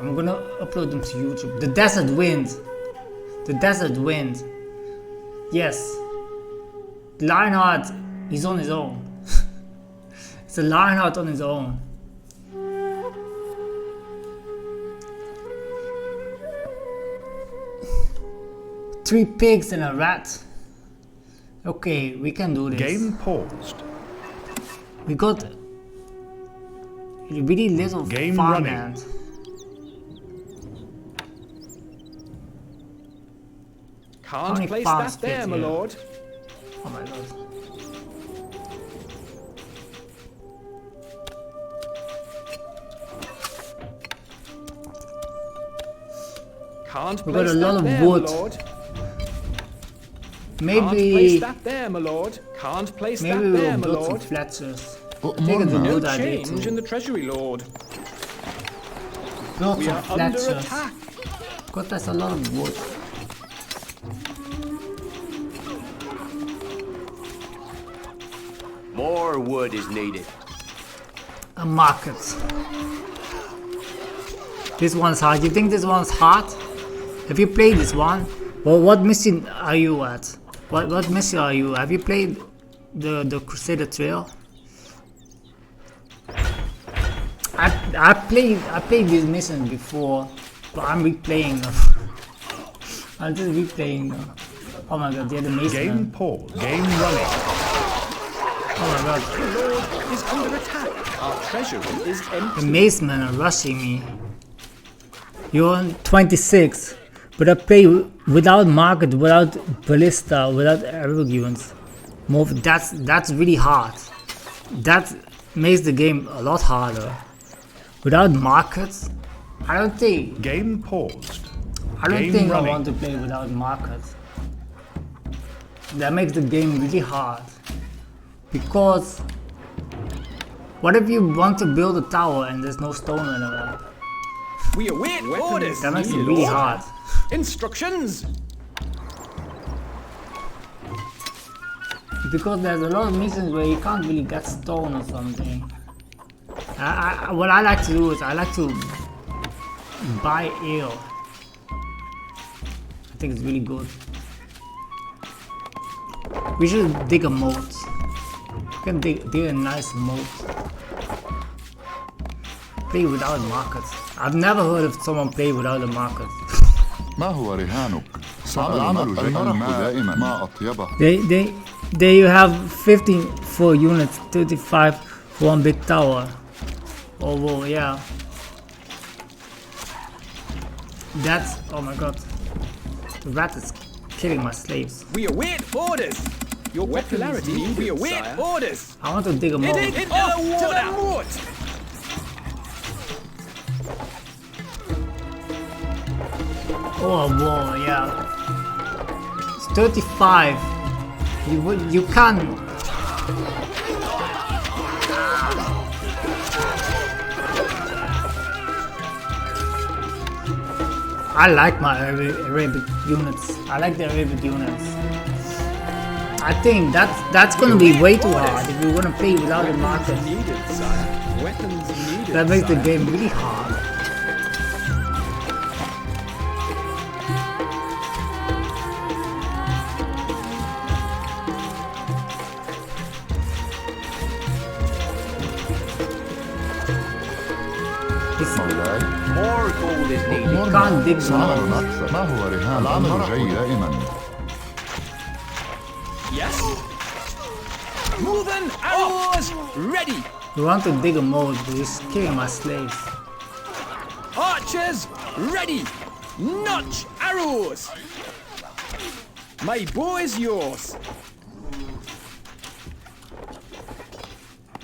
I'm gonna upload them to YouTube. The Desert Wind. The Desert Wind. Yes. Lionheart is on his own. It's a Lionheart on his own. Three pigs and a rat. Okay, we can do this. Game paused. We got really little Game farmland. Can't place that there, my lord. Oh my god. Can't We got a place lot that of there, wood. my lord. Can't Maybe place that there, my lord. Can't place maybe that we'll there, my build some lord. fletchers. I think it's a No good idea change in to the treasury, lord. build We some are under fletchers. attack. Because there's a lot of wood. More wood is needed. A market. This one's hard. You think this one's hard? Have you played this one? Well, what mission are you at? What mission are you? Have you played the Crusader Trail? I played these missions before, but I'm replaying them. I'm just replaying them. Oh my god, they're the mason. Game paused. Game running. Oh my god. The lord is under attack. Our treasury is The empty. mason men are rushing me. You're on 26, but I play without market, without ballista, without arrogance. That's really hard. That makes the game a lot harder. Without markets, I don't think Game paused. I Game think I running. want to play without markets. That makes the game really hard. Because what if you want to build a tower and there's no stone anywhere? We await orders. That makes it my really lord. hard. Instructions. Because there's a lot of missions where you can't really get stone or something. What I like to do is I like to buy ale. I think it's really good. We should dig a moat. We can dig a nice moat. Play without markets. I've never heard of someone play without a market. ما هو رهانك؟ صعب العمل جيدا دائما ما أطيبه. They you have 54 units, 35 for one big tower. Oh whoa, yeah. That's, oh my god. The rat is killing my slaves. We await orders. Your popularity. We await orders. I want to dig a moat. Into the water. Oh whoa, yeah. It's 35. You can't. I like my Arabic units. I like the Arabic units. I think that's gonna be way too hard if you wanna play without a market. Needed, sire. Weapons needed. That makes the sire. game really hard. مولاي More gold is needed. أمرنا. can't dig سنعمل mountains. أكثر. ما هو رهان؟ العمل جيد دائما. Yes. Moving arrows ready. You want to dig a moat, but you're killing my slaves. Archers ready. Notch arrows. My bow is yours.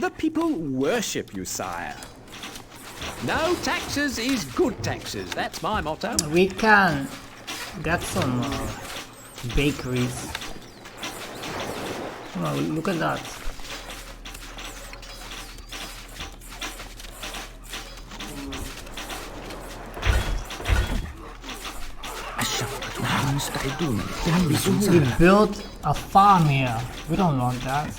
The people worship you, sire. No taxes is good taxes. That's my motto. We can get some bakeries. Oh, look at that. We built a farm here. We don't want that.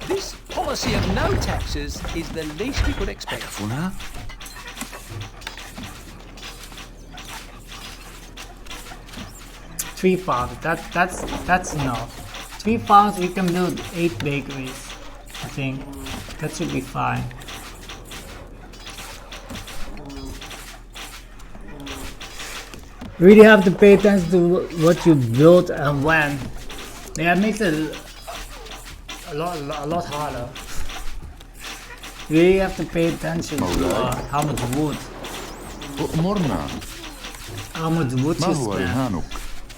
This policy of no taxes is the least we could expect. 3 farms. That's enough. 3 farms, we can build 8 bakeries. I think that should be fine. Really have to pay attention to what you build and when. Yeah, it makes it a lot harder. You really have to pay attention to how much wood. أؤمرنا. How much wood ما you هو spend. رهانك؟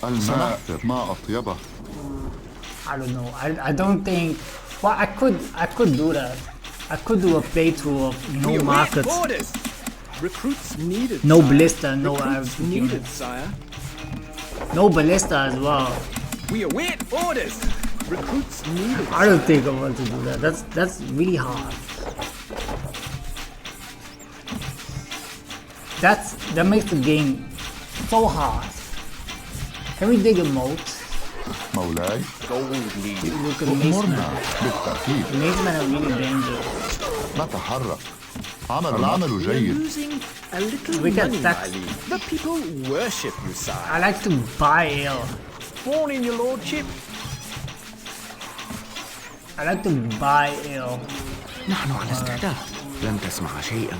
الماء ما أطيبه. I don't know. I don't think. Well, I could do that. I could do a playthrough of no We await markets, orders. Recruits needed. no sire. ballista, no Recruits RP needed, units. sire. No ballista as well. We await orders. Recruits needed. I don't think I want to do that. That's really hard. That makes the game so hard. Can we dig a moat? مولاي Gold needed. Look at أؤمرنا Maceman. بالتأكيد. Maceman are really dangerous. نتحرك. العمل جيد. Losing a little We can money, tax- my liege. The people worship you, sire. I like to buy ale. Morning, your lordship. I like to buy ale. نحن على استعداد. لن تسمع شيئا.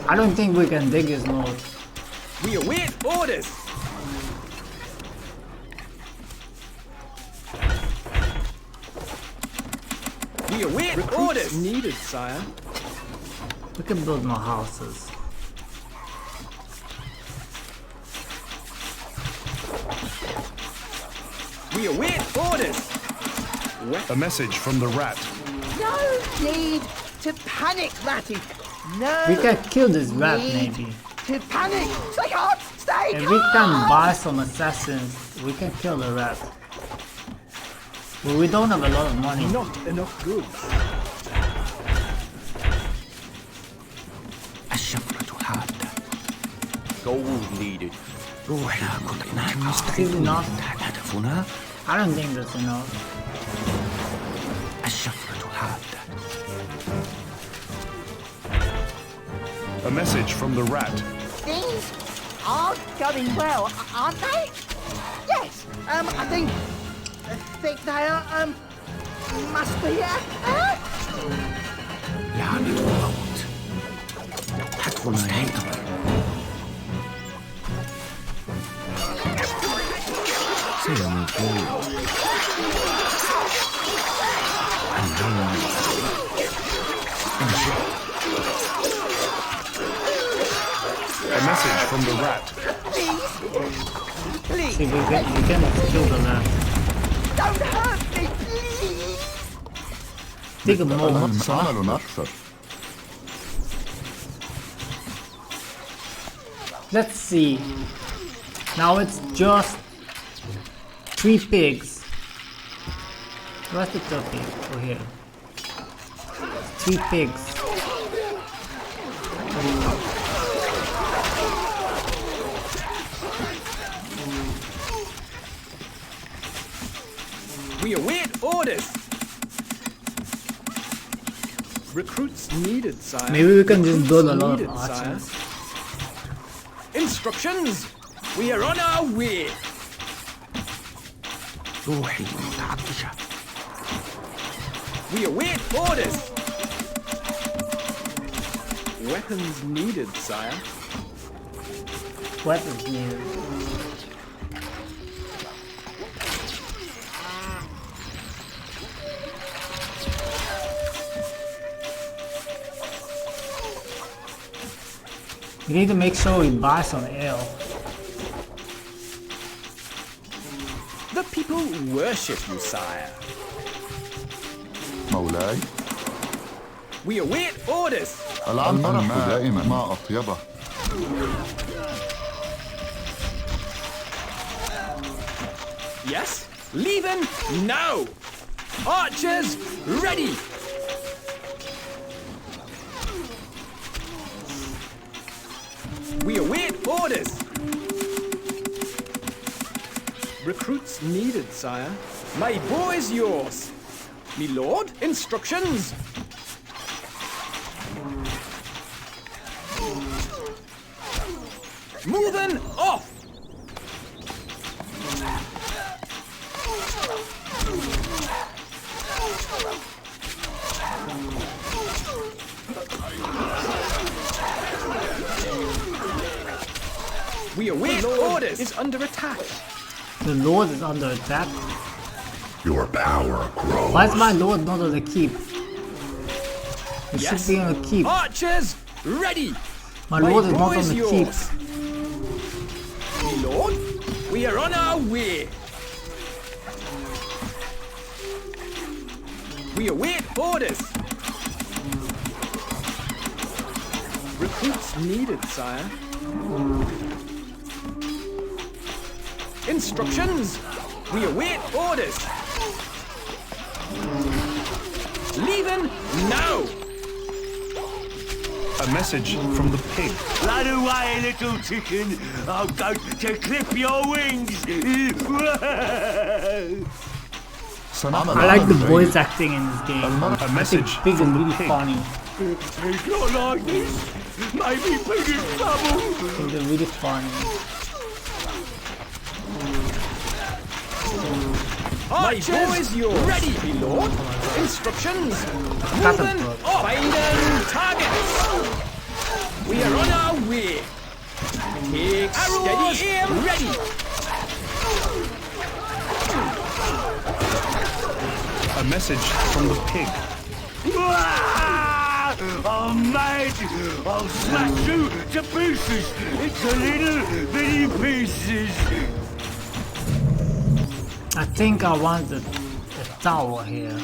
I don't think we can dig his moat. We await orders. We await orders. Needed, sire. We can build more houses. We await orders. A message from the rat. No need to panic, Ratty. No We can kill this rat need maybe. to panic. Stay calm. Stay If calm. we can buy some assassins, we can kill the rat. But we don't have a lot of money. Not enough goods. الشفرة حادة. Gold needed. روحنا نحن Is مستعدون. enough? هدفنا I don't think that's enough. الشفرة حادة. A message from the rat. Things are going well, aren't they? Yes. I think they are. Must be. لعنة الموت. هدفنا ينتظر. سيموتون. النوم. A message from the rat. Please, See, we can kill the rat. don't hurt me, please. Dig a moat. عمل أكثر. Let's see. Now it's just 3 pigs. Where's the third pig? Oh, here. 3 pigs. We await orders. Recruits needed, sire. Maybe we can just build a lot of Needed, sire. archers. Instructions. We are on our way. روحي متعطشة. We await orders. Weapons needed, sire. Weapons needed. We need to make sure we buy some ale. The people worship you, sire. مولاي We await orders. المرح دائما ما أطيبه. Yes? Leaving now. Archers ready. We await orders. Recruits needed, sire. My bow is yours. Me lord, instructions. Moving off. We await orders. Is under attack. The Lord is under attack. Your power grows. Why is my Lord not on the keep? He should be on the keep. Archers, ready. My Lord is not bow on is the keep. yours. Lord, we are on our way. We await orders. Recruits needed, sire. Instructions. We await orders. Leaving now. A message from the pig. Run away, little chicken. I'm going to clip your wings. I like the voice acting in this game. A message Pig is from the really pig. funny. It's not like this. Maybe pig in trouble. Pigs are really funny. Archers, ready, my lord. Instructions. Catapult. Moving. Finding targets. We are on our way. Take steady aim. Ready. A message from the pig. Oh, mate! I'll smash you to pieces! It's a little bitty pieces! I think I want the tower here.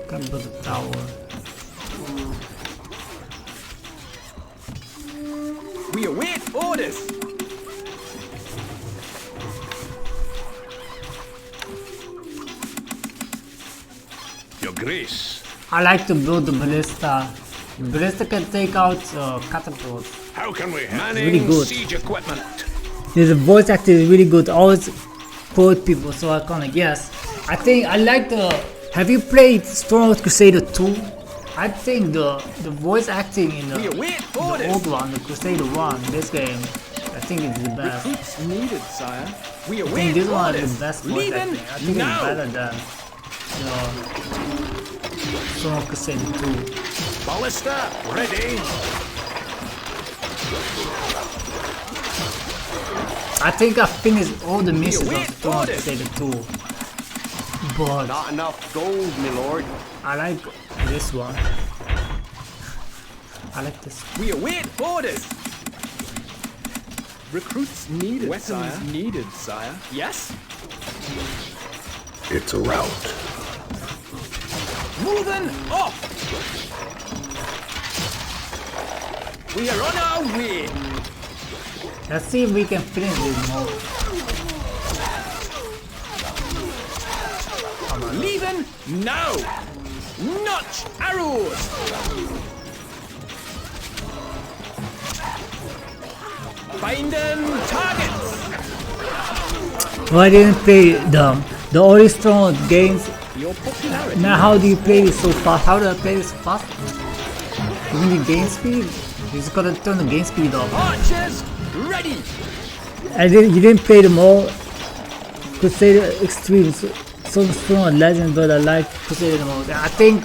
Can build a tower. We await orders. Your Grace. I like to build the ballista. Ballista can take out catapults. How can we help? Really good. Siege equipment. The voice acting is really good. Always quote people, so I kinda guess. I think I like the. Have you played Stronghold Crusader 2? I think the voice acting in We await the orders. old one, the Crusader 1, this game, I think it's the best. Recruits needed, sire. We I think await this one orders. is the best voice Leaving acting. I think now. it's better than Stronghold Crusader 2. Ballista, ready. I think I finished all the missions of await Stronghold orders. Crusader 2. But Not enough gold, my lord. I like this one. I like this. We await orders. Recruits needed, Weapons needed, sire. Yes? It's a rout. Moving off. We are on our way. Let's see if we can finish this mode. Leaving now. Notch arrows. Finding targets. Well, I didn't play the only Stronghold games. Your popularity. Now, how do you play this so fast? How do I play this fast? You need game speed? You just gotta turn the game speed off. Archers, ready. You didn't play them all. Crusader Extremes, some Stronghold Legends, but I like Crusader the most. I think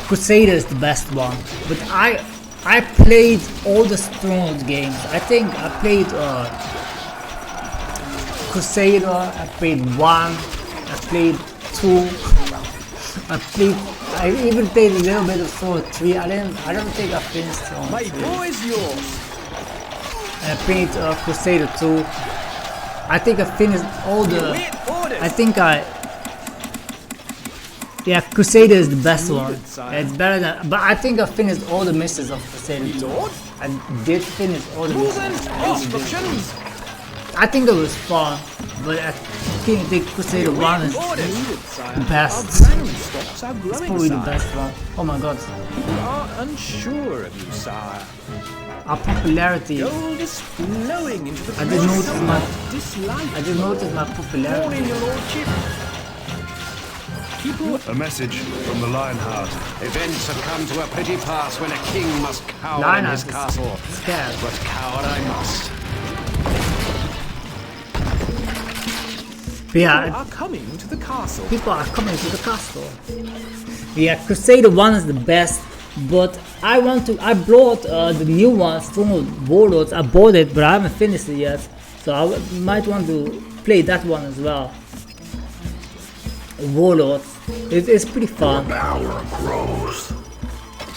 Crusader is the best one. But I played all the Stronghold games. I think I played Crusader, I played 1, I played 2, I even played a little bit of Stronghold 3. I don't think I finished Stronghold My 3. bow is yours. I played Crusader 2. I think I finished all the. Await orders. I think yeah, Crusader is the best one. It's better than. But I think I finished all the missions of Crusader 2. Lord. I did finish all the Moving missions. instructions. I think it was fun, but I think Crusader 1 is Orders. the best. Our brand stocks are It's growing, probably the sire. best one. Oh my god. We are unsure of you, sire. Our popularity. Gold is flowing into the I did notice my. dislike. I did notice my popularity. Morning, your lordship. People A message from the Lionheart. Events have come to a pretty pass when a king must cower in Lionheart his is castle. scared. But cower I must. Yeah, are coming to the castle. people are coming to the castle. Yeah, Crusader 1 is the best, But I bought the new one, Stronghold Warlords. I bought it, but I haven't finished it yet. So I might want to play that one as well. Warlords. It's pretty fun. Power grows.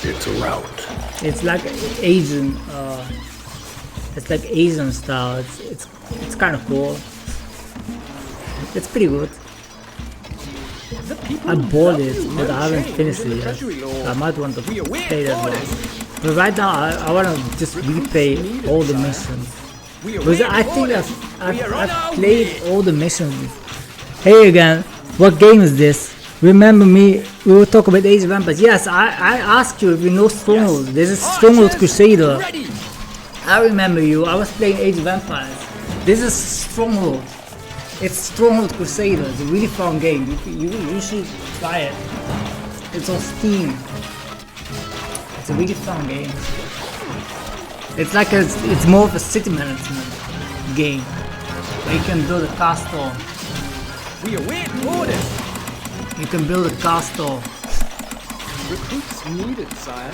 It's a route. It's like Asian. It's like Asian style. It's kind of cool. It's pretty good. I bought it, but I haven't finished it yet. I might want to play that one. But right now, I want to just replay all the missions. Because I think I've played all the missions. Hey again, what game is this? Remember me? We will talk about Age of Empires. Yes, I asked you if you know Stronghold. This is Stronghold Crusader. I remember you. I was playing Age of Empires. This is Stronghold. It's Stronghold Crusader. It's a really fun game. You should try it. It's on Steam. It's a really fun game. It's like it's more of a city management game where you can build a castle. We await orders. You can build a castle. Recruits needed, sire.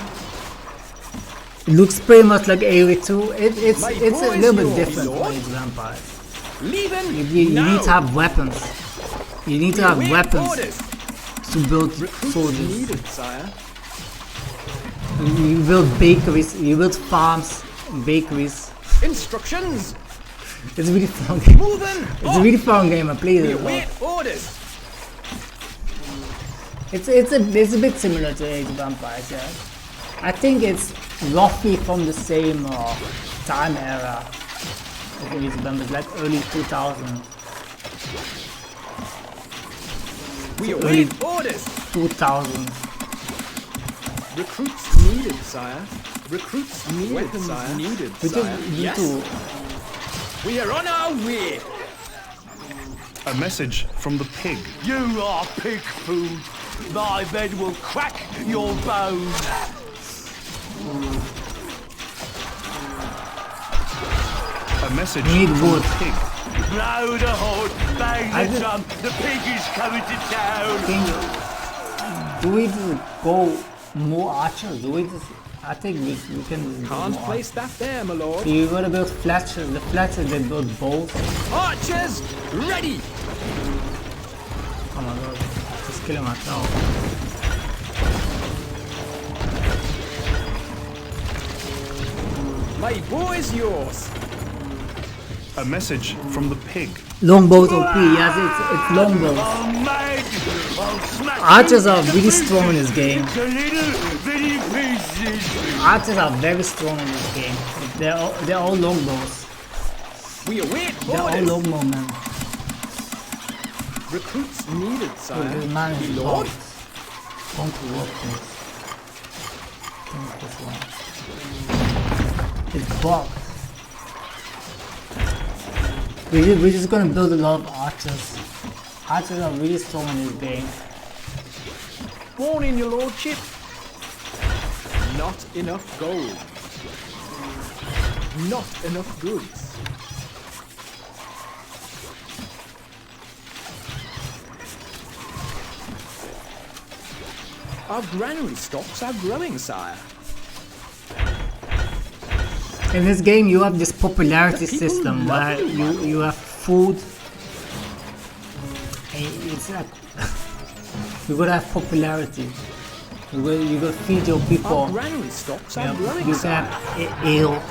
It looks pretty much like AOE2. It's My a boys, little bit your different from lord. Age of Empires. Leaving You now. need to have weapons. You need to have Await weapons orders. to build Recruits soldiers. needed, sire. You build bakeries. You build farms, bakeries. Instructions. It's a really fun game. Moving. It's a really fun game. I played We it a lot. await orders. It's a bit similar to Age of Empires, yeah. I think it's roughly from the same time era as Age of Empires, like early 2000. We Early await orders. 2000. Recruits needed, sire. Recruits needed, weapons sire. Needed, We sire. just need Yes. to. We are on our way. A message from the pig. You are pig food. My men will crack your bones. A message Need from wood. the pig. Blow the horn, bang I the just- drum. The pig is coming to town. Do we just go more archers? I think we can just go Can't more place that there, my lord. archers. You gotta build fletchers. The fletchers they build bows. Archers, ready. Oh my god, just killing myself. My bow is yours. A message from the pig. Longbows OP, yes, it's longbows. Oh, mate. I'll smash Archers you are to really pieces. strong in this game. To little bitty pieces. Archers are very strong in this game. They're all longbows. We await They're all orders. longbow men. Recruits needed, So sire. this man is Lord. bugged. Going to work this. Think this one. It's bugged. We're just gonna build a lot of archers. Archers are really strong in this game. Warning, your lordship. Not enough gold. Not enough goods. Our granary stocks are growing, sire. In this game you have this popularity The people system love where you, you have food. And it's like you gotta have popularity. You gotta feed your people. Our granary stocks are growing, You can sire. have ale.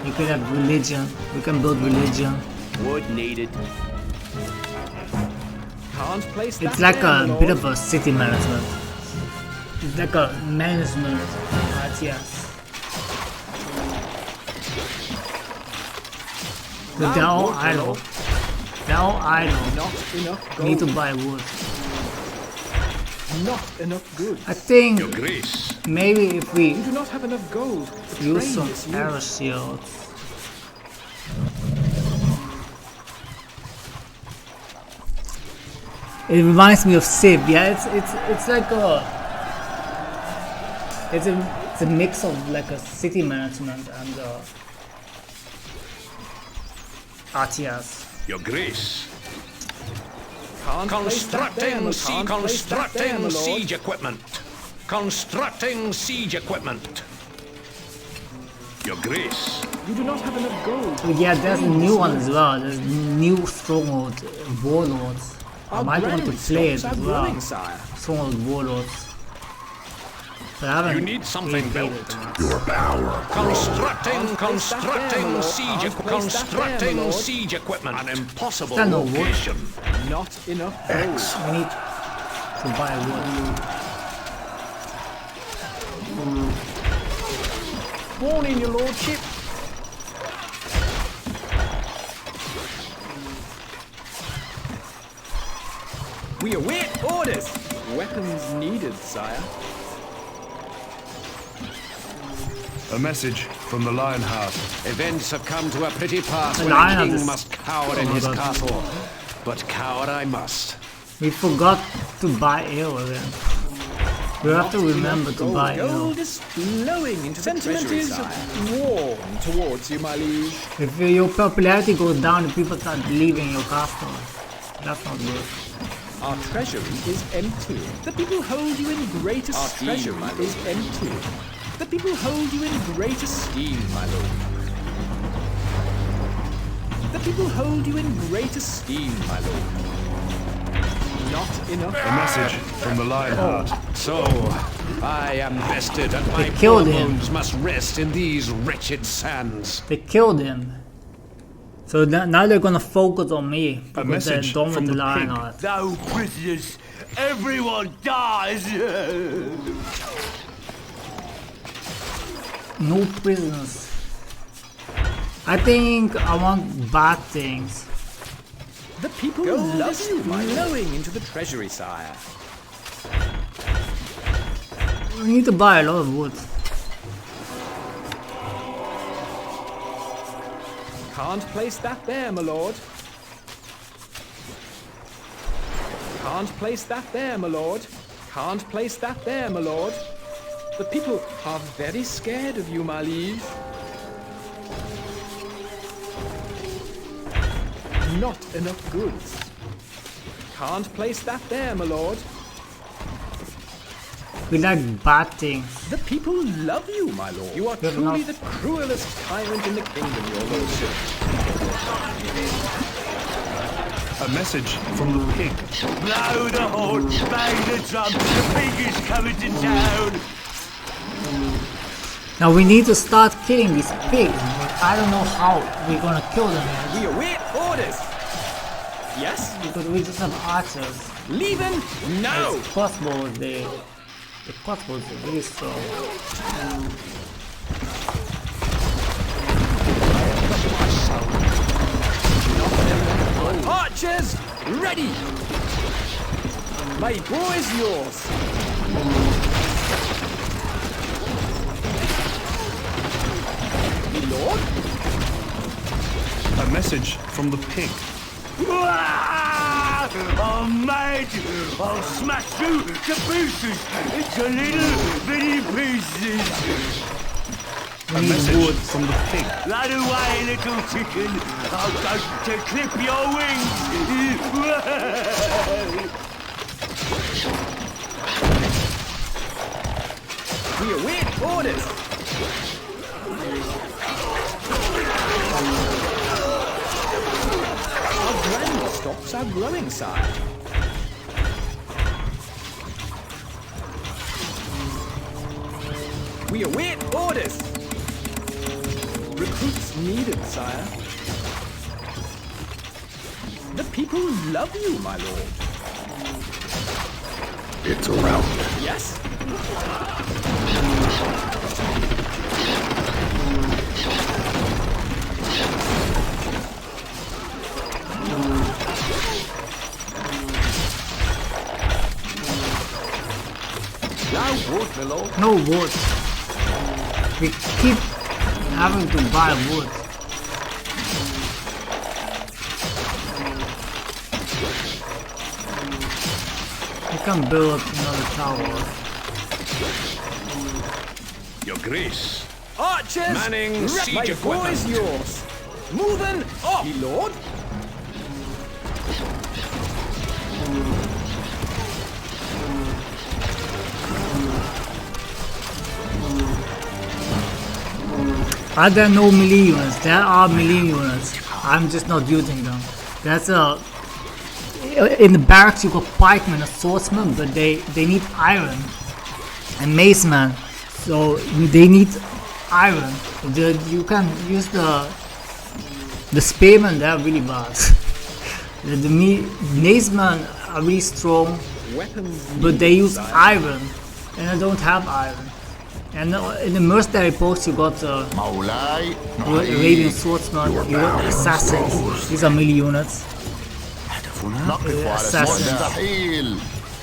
You can have religion. We can build religion. Wood needed. Can't place It's that like there, a my bit lord. of a city management. It's like a management yes. But they're all Now, idle. They're all idle. Not enough gold. Need to buy wood. Not enough goods. I think Your grace. maybe if we We do not have enough gold to use train some this youth. arrow shields. It reminds me of Civ. Yeah, it's like it's a mix of like a city management and RTS. Your grace. Can't place that there, Constructing my- can't place that there, my constructing lord. siege equipment. Constructing siege equipment. Your Grace. You do not have enough gold. Yeah, there's a new one as well. There's new Stronghold Warlords. I might want to play it as well. Growing, sire. Stronghold Warlords. But I haven't You need something played built. it. Your power. Constructing siege Constructing siege equipment. An impossible Is that no wood? location. Not enough gold. We need to buy wood. Warning, your lordship. We await orders. Weapons needed, sire. A message from the Lionheart. Events have come to a pretty pass The when lion a of king this- must cower in Oh my his God. castle. But cower I must. We forgot to buy ale again. We have to remember to buy ale. Gold is flowing into Sentiment the treasury, is sire. Warm towards you, my liege. If your popularity goes down and people start leaving your castle, that's not good. Our treasury is empty. The people hold you in great esteem. Our treasury is empty. The people hold you in great esteem, my lord. The people hold you in great esteem, my lord. Not enough. A message from the Lionheart. So, I am vested and my killed poor him. bones must rest in these wretched sands. They killed him. So now they're gonna focus on me because they're message done with from the the pig. Lionheart. No prisoners. Everyone dies. No prisoners. I think I want bad things. The people love you, flowing into the treasury, sire. We need to buy a lot of wood. Can't place that there, my lord. Can't place that there, my lord. Can't place that there, my lord. The people are very scared of you, my liege. Not enough goods. Can't place that there, my lord. We like bad things. The people love you, my lord. You are Good truly enough. the cruelest tyrant in the kingdom, your lordship. A message from the pig. Blow the horn, bang the drum. The pig is coming to town. Now we need to start killing these pigs, but I don't know how we're gonna kill them yet, We await orders. Yes? because we just have archers. Leaving now. It's possible the crossbows are really strong. Archers, ready! My bow is yours. My lord? A message from the pig. Ah! I'm mad. I'll smash you to pieces. It's a little bitty pieces. A message from the pig. Run away, little chicken. I'll go to clip your wings. We await orders. Our granny stops are growing, sire. We await orders. Recruits needed, sire. The people love you, my lord. It's around. Yes? Now wood, my lord. No wood. We keep having to buy wood. We can build another tower. Your Grace. Archers, Manning siege my bow is equipment. yours. Moving up, my lord. Are there no melee units? There are melee units. I'm just not using them. That's a... In the barracks you got pikemen and swordsmen, but they need iron. And macemen. So they need iron. You can use the spearmen, they're really bad. the macemen are really strong, but they use iron. And I don't have iron. And in the mercenary post you got مولاي Arabian swordsmen, you got assassins. These are melee units. نقف على Assassins. مستحيل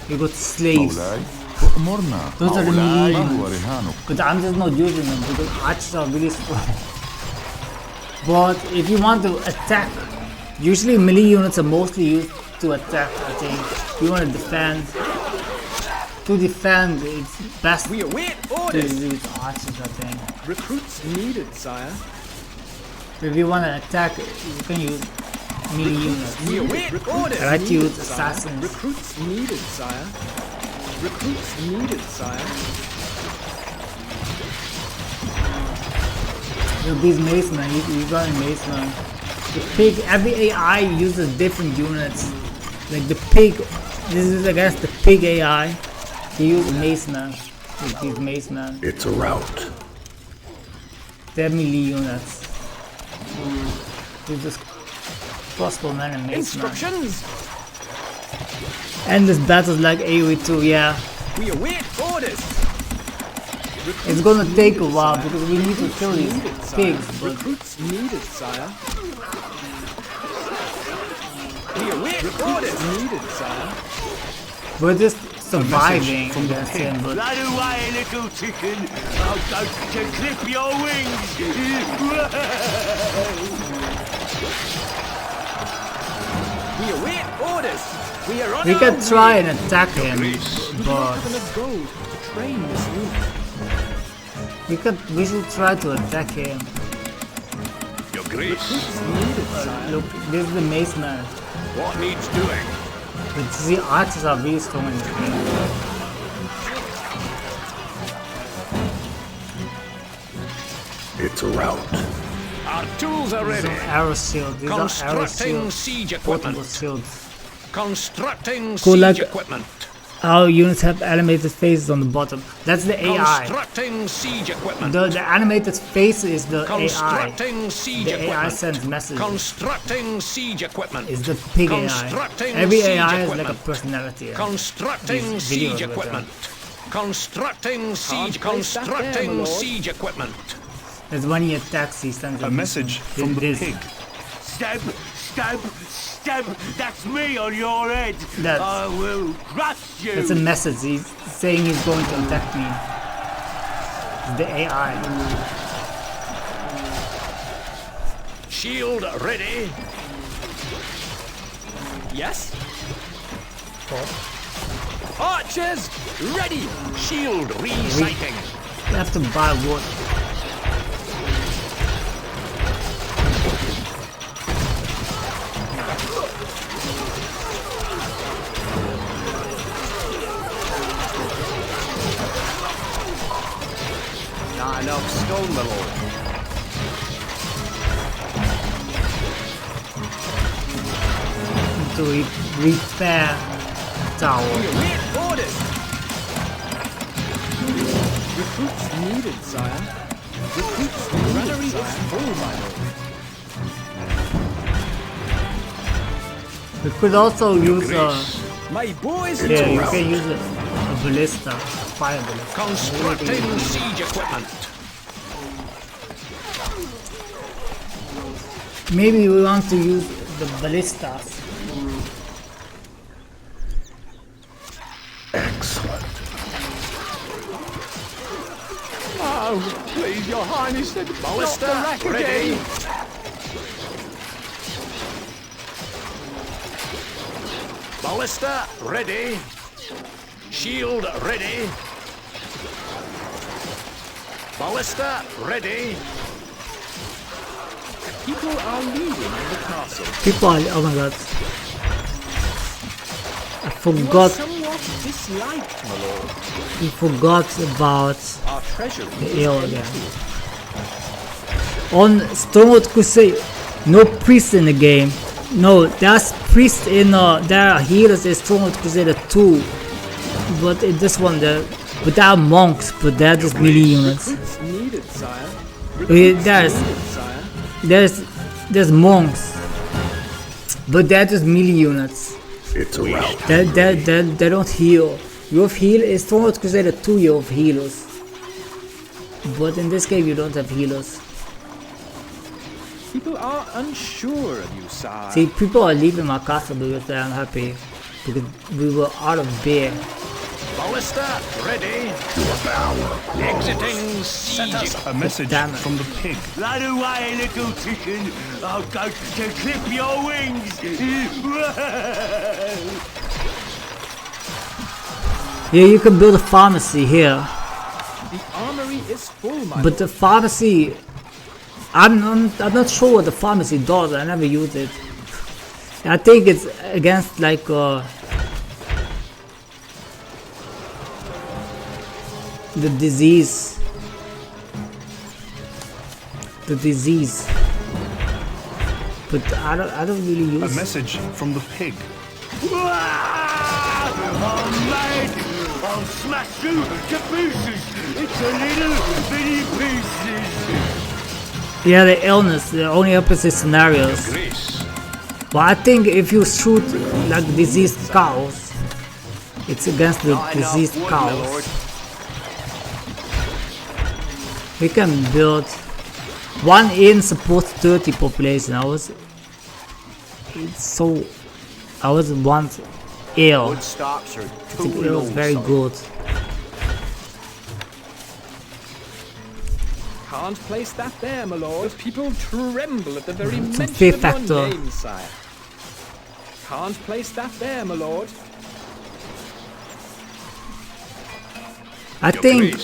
You got slaves. مولاي أمرنا Those are the مولاي melee units. ورهانك But I'm just not using them because archers are really strong. But if you want to attack, usually melee units are mostly used to attack, I think. If you want to defend. To defend, it's best We await to orders. use archers, I think. Recruits needed, sire. If you want to attack, you can use melee units. We await orders. I like to use Needed, sire. assassins. Recruits needed, sire. Recruits needed, sire. These macemen, you got a maceman. The pig, every AI uses different units. Like the pig, this is I guess the pig AI. They use macemen. With these macemen. It's a rout. They're melee units. These just crossbowmen and macemen. Instructions. Endless battles like AoE2, yeah. We await orders. It's gonna take a while because we need to kill these Needed, sire. pigs, but Recruits needed, sire. We await orders. Needed, sire. we're just surviving in that sim, but Run away, little chicken. I'm going to clip your wings. We await orders. We are on we our can way. try and attack him, but Of gold to train this unit. we should try to attack him. Your Grace, Needed, sire. Look, this is the mace man. what needs doing? But the archers are really strong in this game. It's a rout. Our tools are These ready. are arrow shields. These are arrow Constructing shields. siege Portable equipment. shields. Constructing Cool, siege like- equipment. Our units have animated faces on the bottom. That's the AI. Constructing siege equipment. The animated face is the AI. Constructing siege The AI equipment. sends messages. Constructing siege equipment. Is the pig AI. Constructing Every siege AI has like equipment. a personality. Constructing These videos siege with equipment. Constructing siege. place that there, my Constructing lord. siege equipment. There's when he attacks, he sends A message from the this. pig. Stab, stab, stab. That's me on your head. That's- I will crush you. It's a message. He's saying he's going to attack me. It's the AI. Shield ready. Yes? Archers, ready! Shield resighting. You have to buy wood. Not enough stone, my lord. To repair tower. Await orders! Recruits needed, sire. Recruits granary is full, my lord. We could also use My boys yeah, you can use a ballista, fire ballista. Constructing siege equipment. Maybe we want to use the ballistas. Excellent. Oh, please, your highness, the Ballista rack ready. again. Ballista ready. Shield ready. Ballista ready. People are leaving the castle. People are, oh my god. I You are forgot, somewhat disliked, my lord. we forgot about Our treasury the is ale empty. again. On Stronghold Crusader, no priest in the game. No, there's priests in there are healers in Stronghold Crusader 2. But in this one there are monks, but they're just melee units. Recruits needed, sire. There's monks. But they're just melee units. It's a rout. They don't heal. You have heal in Stronghold Crusader 2 you have healers. But in this game you don't have healers. People are unsure of you, sire. See, people are leaving my castle because they're unhappy. Because we were out of beer. Ballista, ready. Exiting siege. A message Damn it. from the pig. Run away, little chicken. I'll go to clip your wings. Yeah, you can build a pharmacy here. The armory is full, my But the pharmacy, I'm not sure what the pharmacy does. I never used it. I think it's against like the disease. But I don't really A use. message from the pig. Oh, mate! I'll smash you to pieces. It's a little bitty pieces. Yeah, the illness. The only opposite scenarios. Well, I think if you shoot like diseased cows, it's against the diseased cows. We can build one inn supports 30 population. I was once ill. Stops are It was very good. Can't place that there, my lord. The people tremble at the very Some mention fear of your factor. name, sire. Can't place that there, my lord. I think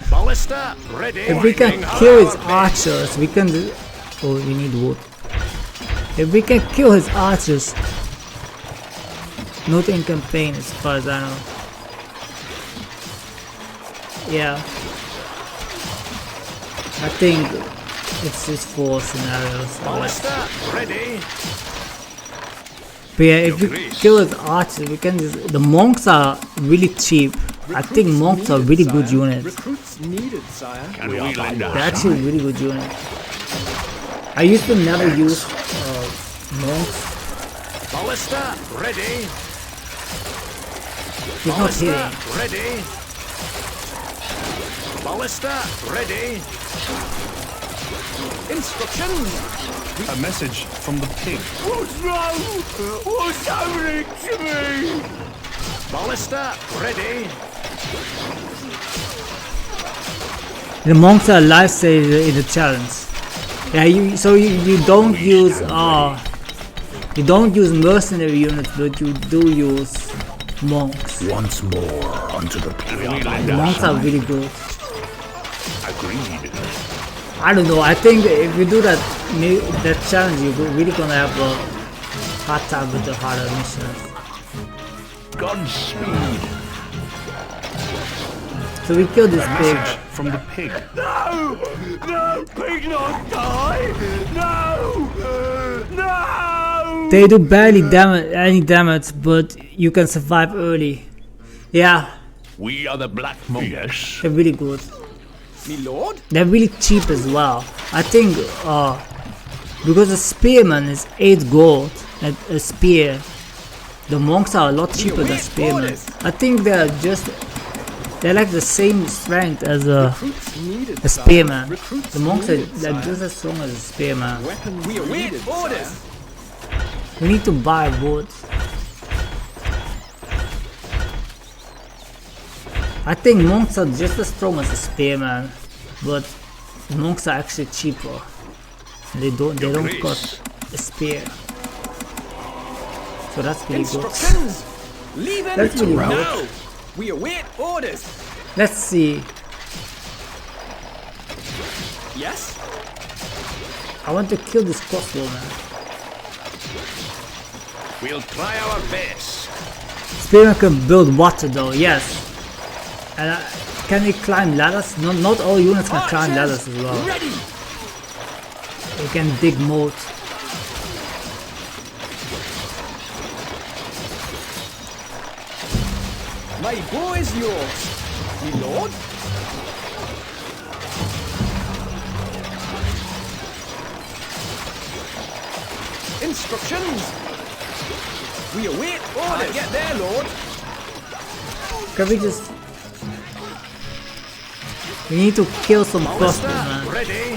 Ballista, ready. if we can kill his archers, we can. Oh, we need wood. If we can kill his archers, not in campaign as far as I know. Yeah, I think it's just 4 scenarios. Ballista, ready. But yeah, if we kill his archers, we can just. The monks are really cheap. I think monks are really good units. Recruits needed, sire. They're actually really good units. I used to never use monks. Ballista, ready. He's not hitting. Ready. Ballista, ready. Instructions. A message from the pig. What's wrong? What's happening to me? Ballista, ready. The monks are lifesaver in the challenge. Yeah, you don't use mercenary units, but you do use monks. Once more unto the The monks are really good. Agreed. I don't know. I think if you do that challenge, you're really gonna have a hard time with the harder missions. Godspeed. So we killed this pig. Message from the pig. No! No! Pig not die! No! No! They do barely any damage, but you can survive early. Yeah, We are the Black Monk. Yes. they're really good. Me lord? They're really cheap as well. I think because a spearman is 8 gold and a spear, the monks are a lot cheaper than spearmen. I think they're like the same strength as a Recruits needed, spearman. Recruits The monks are needed, like sire. just as strong as a spearman. Weapons We await needed, orders. sire. We need to buy wood. I think monks are just as strong as a spearman, but monks are actually cheaper. They don't cost a spear. So that's really good. Instructions. Leaving That's really good. now. We await orders. Let's see. Yes. I want to kill this crossbow man. We'll try our best. Spearman can build water though, yes. And Can they climb ladders? No, not all units can climb ladders as well. Ready. They can dig moats. My bow is yours, my lord. Instructions. We await orders. Get there, lord. Can we just... We need to kill some crossbow, man. Ready.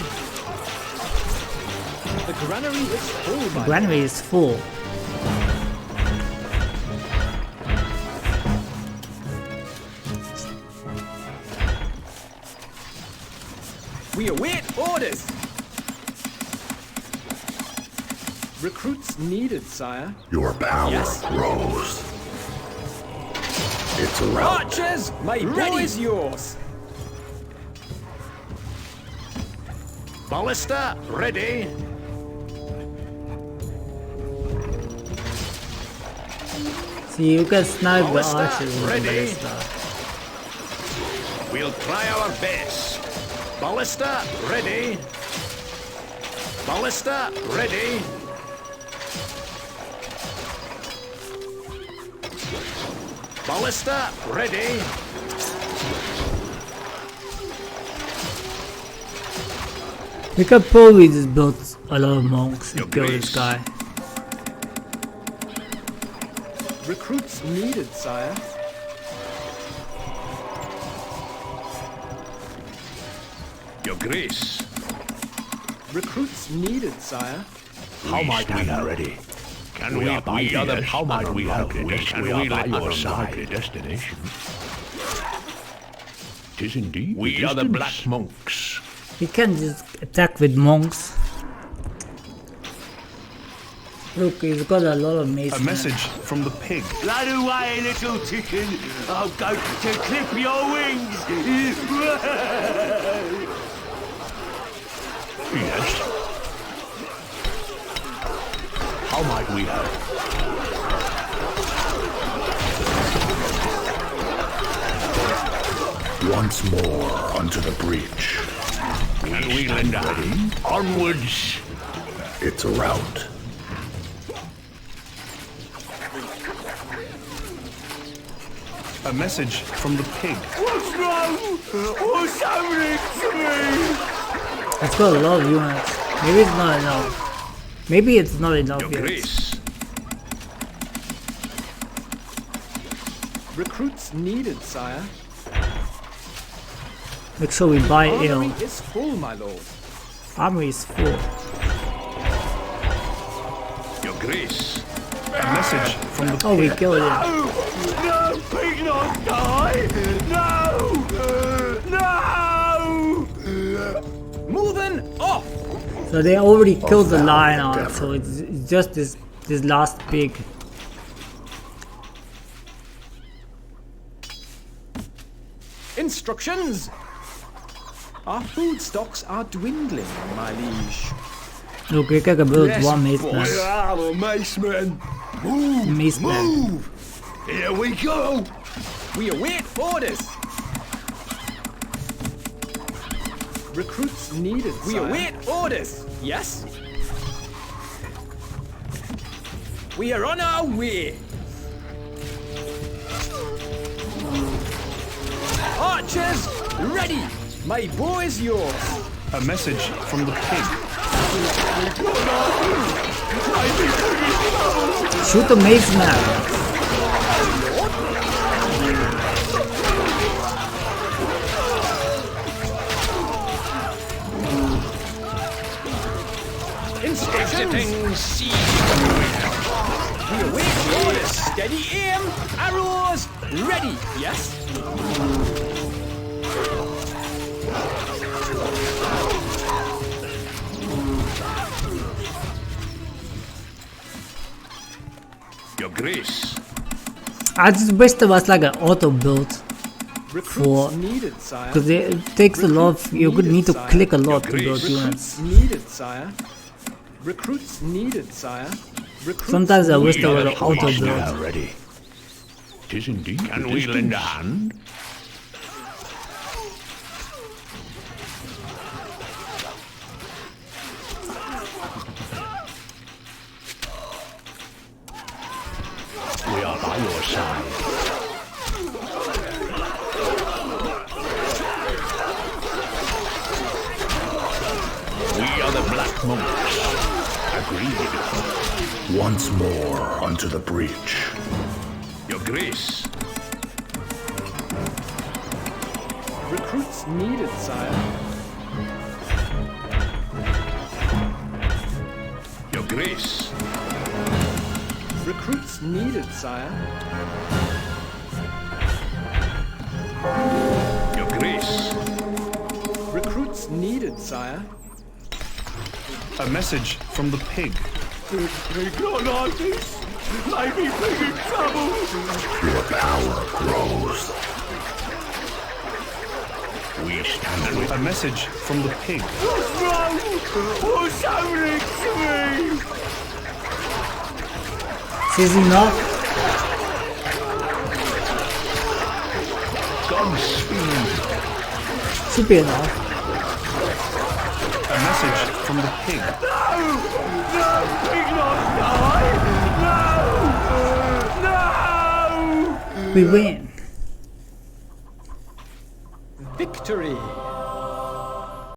The granary is full, The my granary is full. We await orders. Recruits needed, sire. Your power Yes. grows. It's a rout. Archers, my bow is yours. Ballista, ready. See, you can snipe the Ballista, archers with the ready. ballista. We'll try our best. Ballista, ready. Ballista, ready. Ballista, ready. We could probably just build a lot of monks and kill this guy. Recruits needed, sire. Your grace. Recruits needed, sire. How might we are ready? Can we buy other How might we help? Can we by your side? Destination. 'Tis indeed. We the are the distance. black monks. We can just attack with monks. Look, he's got a lot of mace. A message from the pig. Run away, little chicken. I'm going to clip your wings. Yes. How might we help? Once more unto the breach. Can we lend a hand? Onwards. It's a rout. A message from the pig. What's wrong? What's happening to me? It's got a lot of units. Maybe it's not enough. Maybe it's not enough Your yet. grace. Recruits needed, sire. Make sure we buy ale. Armory is full, my lord. Armory is full. Your grace. A message from the Oh, we pig. killed him. No, pig not die. No. No. Moving off. So they already killed the that lion out, endeavor. so it's just this last pig. Instructions. Our food stocks are dwindling, my liege. Look, we can build one mace man. I'm a maceman. Move. Mace man. Move. Here we go. We await orders. Recruits needed, We sire. await orders. Yes. We are on our way. Archers, ready. My bow is yours. A message from the pig. Shoot the mace man. Instructions. We await orders. Steady aim. Arrows ready. Yes. Your grace. I just wish there was like an auto build, Recruits For- needed, sire. because it takes a lot of, you could need to Sire. click a lot to build Recruits units. Needed, sire. Recruits needed, sire. Recruits Sometimes I wish needed. there was an auto We are build. ready. 'Tis indeed. Can the we lend a distance. hand? your side. We are the Black Monks. Agreed. Once more unto the breach. Your Grace. Recruits needed, sire. Your Grace. Recruits needed, sire. Your Grace. Recruits needed, sire. A message from the pig. It's not like this. Maybe big in trouble. Your power grows. We stand with A message from the pig. What's wrong? What's happening to me? Says enough. Godspeed. Should be enough. A message from the pig. No! No! Pig not die! No! No! We win.